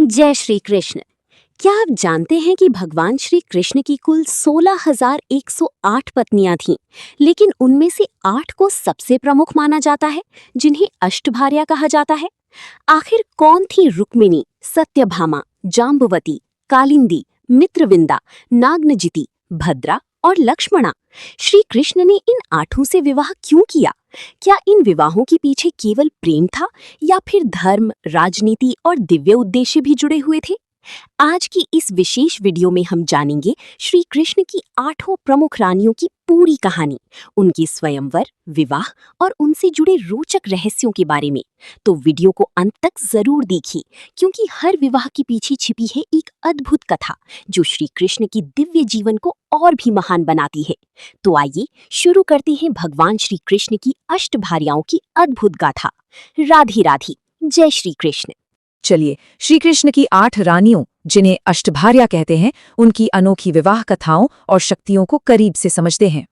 जय श्री कृष्ण। क्या आप जानते हैं कि भगवान श्री कृष्ण की कुल 16,108 पत्नियां थीं, लेकिन उनमें से 8 को सबसे प्रमुख माना जाता है, जिन्हें अष्टभार्या कहा जाता है। आखिर कौन थी रुक्मिणी, सत्यभामा, जाम्बवती, कालिंदी, मित्रविंदा, नागनजिती, भद्रा और लक्ष्मणा? श्री कृष्ण ने इन 8 से विवाह क्यों किया? क्या इन विवाहों के पीछे केवल प्रेम था या फिर धर्म, राजनीति और दिव्य उद्देश्य भी जुड़े हुए थे? आज की इस विशेष वीडियो में हम जानेंगे श्री कृष्ण की 8 प्रमुख रानियों की पूरी कहानी, उनके स्वयंवर, विवाह और उनसे जुड़े रोचक रहस्यों के बारे में। तो वीडियो को अंत तक जरूर देखिए, क्योंकि हर विवाह के पीछे छिपी है एक अद्भुत कथा जो श्री कृष्ण की दिव्य जीवन को और भी महान बनाती है। तो आइए शुरू करते हैं भगवान श्री कृष्ण की अष्टभार्याओं की अद्भुत गाथा। राधे राधे, जय श्री कृष्ण। चलिए श्री कृष्ण की 8 रानियों, जिन्हें अष्टभार्या कहते हैं, उनकी अनोखी विवाह कथाओं और शक्तियों को करीब से समझते हैं।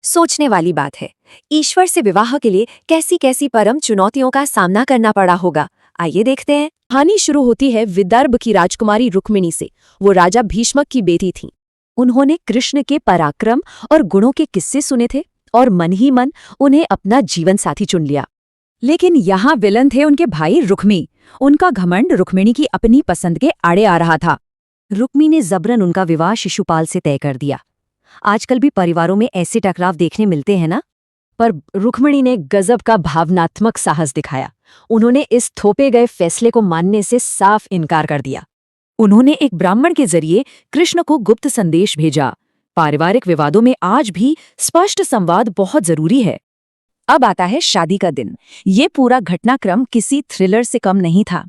सोचने वाली बात है, ईश्वर से विवाह के लिए कैसी कैसी परम चुनौतियों का सामना करना पड़ा होगा। आइए देखते हैं। कहानी शुरू होती है विदर्भ की राजकुमारी रुक्मिणी से। वो राजा भीष्मक की बेटी थीं। उन्होंने कृष्ण के पराक्रम और गुणों के किस्से सुने थे और मन ही मन उन्हें अपना जीवन साथी चुन लिया। लेकिन यहाँ विलन थे उनके भाई रुक्मी। उनका घमंड रुक्मिणी की अपनी पसंद के आड़े आ रहा था। रुक्मी ने जबरन उनका विवाह शिशुपाल से तय कर दिया। आजकल भी परिवारों में ऐसे टकराव देखने मिलते हैं ना। पर रुक्मिणी ने गजब का भावनात्मक साहस दिखाया। उन्होंने इस थोपे गए फैसले को मानने से साफ इनकार कर दिया। उन्होंने एक ब्राह्मण के जरिए कृष्ण को गुप्त संदेश भेजा। पारिवारिक विवादों में आज भी स्पष्ट संवाद बहुत जरूरी है। अब आता है शादी का दिन। ये पूरा घटनाक्रम किसी थ्रिलर से कम नहीं था।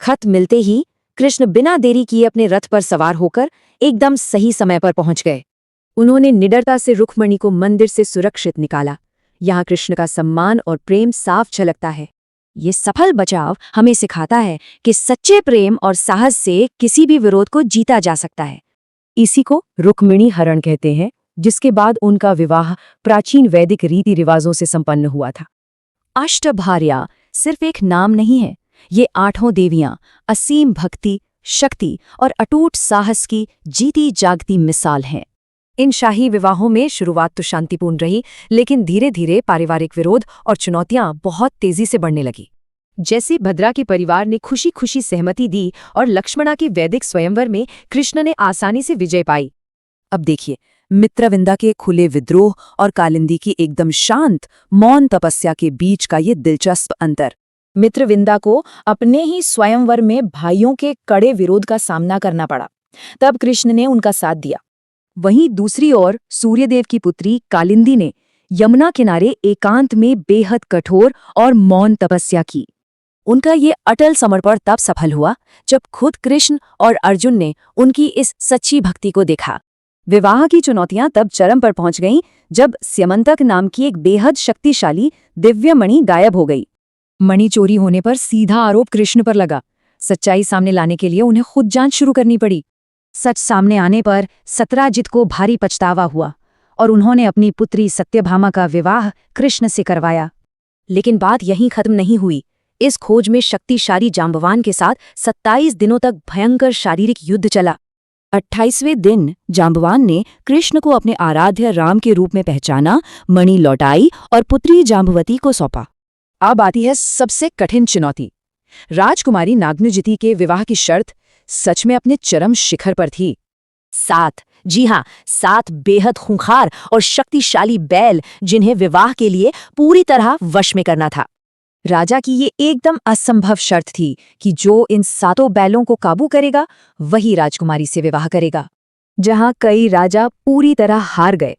खत मिलते ही कृष्ण बिना देरी किए अपने रथ पर सवार होकर एकदम सही समय पर पहुंच गए। उन्होंने निडरता से रुक्मिणी को मंदिर से सुरक्षित निकाला। यहाँ कृष्ण का सम्मान और प्रेम साफ झलकता है। ये सफल बचाव हमें सिखाता है कि सच्चे प्रेम और साहस से किसी भी विरोध को जीता जा सकता है। इसी को रुक्मिणी हरण कहते हैं, जिसके बाद उनका विवाह प्राचीन वैदिक रीति रिवाजों से संपन्न हुआ था। अष्टभार्या सिर्फ एक नाम नहीं है, ये 8 देवियां असीम भक्ति, शक्ति और अटूट साहस की जीती जागती मिसाल हैं। इन शाही विवाहों में शुरुआत तो शांतिपूर्ण रही, लेकिन धीरे धीरे पारिवारिक विरोध और चुनौतियां बहुत तेजी से बढ़ने लगी। जैसे भद्रा के परिवार ने खुशी खुशी सहमति दी और लक्ष्मणा के वैदिक स्वयंवर में कृष्ण ने आसानी से विजय पाई। अब देखिए, मित्रविंदा के खुले विद्रोह और कालिंदी की एकदम शांत मौन तपस्या के बीच का ये दिलचस्प अंतर। मित्रविंदा को अपने ही स्वयंवर में भाइयों के कड़े विरोध का सामना करना पड़ा, तब कृष्ण ने उनका साथ दिया। वहीं दूसरी ओर सूर्यदेव की पुत्री कालिंदी ने यमुना किनारे एकांत में बेहद कठोर और मौन तपस्या की। उनका ये अटल समर्पण तब सफल हुआ जब खुद कृष्ण और अर्जुन ने उनकी इस सच्ची भक्ति को देखा। विवाह की चुनौतियां तब चरम पर पहुंच गईं जब स्यमंतक नाम की एक बेहद शक्तिशाली दिव्य मणि गायब हो गई। मणि चोरी होने पर सीधा आरोप कृष्ण पर लगा। सच्चाई सामने लाने के लिए उन्हें खुद जांच शुरू करनी पड़ी। सच सामने आने पर सत्यजित को भारी पछतावा हुआ और उन्होंने अपनी पुत्री सत्यभामा का विवाह कृष्ण से करवाया। लेकिन बात यहीं खत्म नहीं हुई। इस खोज में शक्तिशाली जाम्बवान के साथ 27 दिनों तक भयंकर शारीरिक युद्ध चला। 28वें दिन जाम्बवान ने कृष्ण को अपने आराध्य राम के रूप में पहचाना, मणि लौटाई और पुत्री जाम्बवती को सौंपा। अब आती है सबसे कठिन चुनौती। राजकुमारी नागनजिती के विवाह की शर्त सच में अपने चरम शिखर पर थी। 7, जी हाँ, 7 बेहद खूंखार और शक्तिशाली बैल, जिन्हें विवाह के लिए पूरी तरह वश में करना था। राजा की ये एकदम असंभव शर्त थी कि जो इन 7 बैलों को काबू करेगा वही राजकुमारी से विवाह करेगा। जहां कई राजा पूरी तरह हार गए,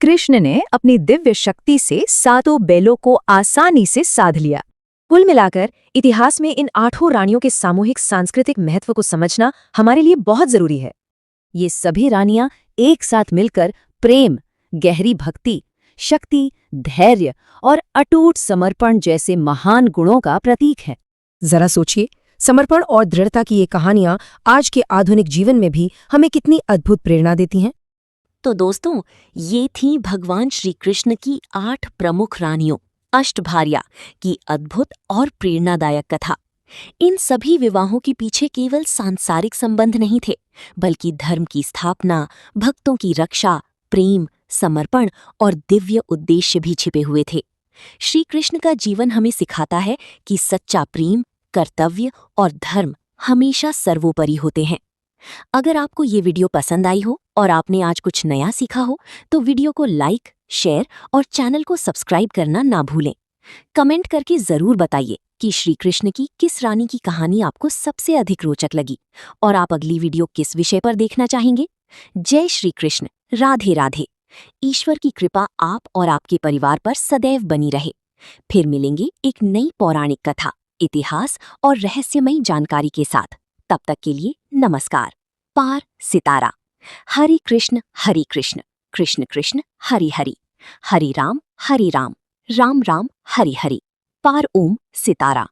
कृष्ण ने अपनी दिव्य शक्ति से 7 बैलों को आसानी से साध लिया। कुल मिलाकर इतिहास में इन 8 रानियों के सामूहिक सांस्कृतिक महत्व को समझना हमारे लिए बहुत जरूरी है। ये सभी रानियां एक साथ मिलकर प्रेम, गहरी भक्ति, शक्ति, धैर्य और अटूट समर्पण जैसे महान गुणों का प्रतीक है। जरा सोचिए, समर्पण और दृढ़ता की ये कहानियां आज के आधुनिक जीवन में भी हमें कितनी अद्भुत प्रेरणा देती हैं। तो दोस्तों, ये थी भगवान श्री कृष्ण की 8 प्रमुख रानियों, अष्टभार्या की अद्भुत और प्रेरणादायक कथा। इन सभी विवाहों के पीछे केवल सांसारिक संबंध नहीं थे, बल्कि धर्म की स्थापना, भक्तों की रक्षा, प्रेम, समर्पण और दिव्य उद्देश्य भी छिपे हुए थे। श्री कृष्ण का जीवन हमें सिखाता है कि सच्चा प्रेम, कर्तव्य और धर्म हमेशा सर्वोपरि होते हैं। अगर आपको ये वीडियो पसंद आई हो और आपने आज कुछ नया सीखा हो, तो वीडियो को लाइक, शेयर और चैनल को सब्सक्राइब करना ना भूलें। कमेंट करके जरूर बताइए कि श्री कृष्ण की किस रानी की कहानी आपको सबसे अधिक रोचक लगी और आप अगली वीडियो किस विषय पर देखना चाहेंगे। जय श्री कृष्ण, राधे राधे। ईश्वर की कृपा आप और आपके परिवार पर सदैव बनी रहे। फिर मिलेंगे एक नई पौराणिक कथा, इतिहास और रहस्यमयी जानकारी के साथ। तब तक के लिए नमस्कार। पार सितारा। हरि कृष्ण, कृष्ण कृष्ण हरि हरि, हरि राम, राम राम, हरि हरि। पार ओम सितारा।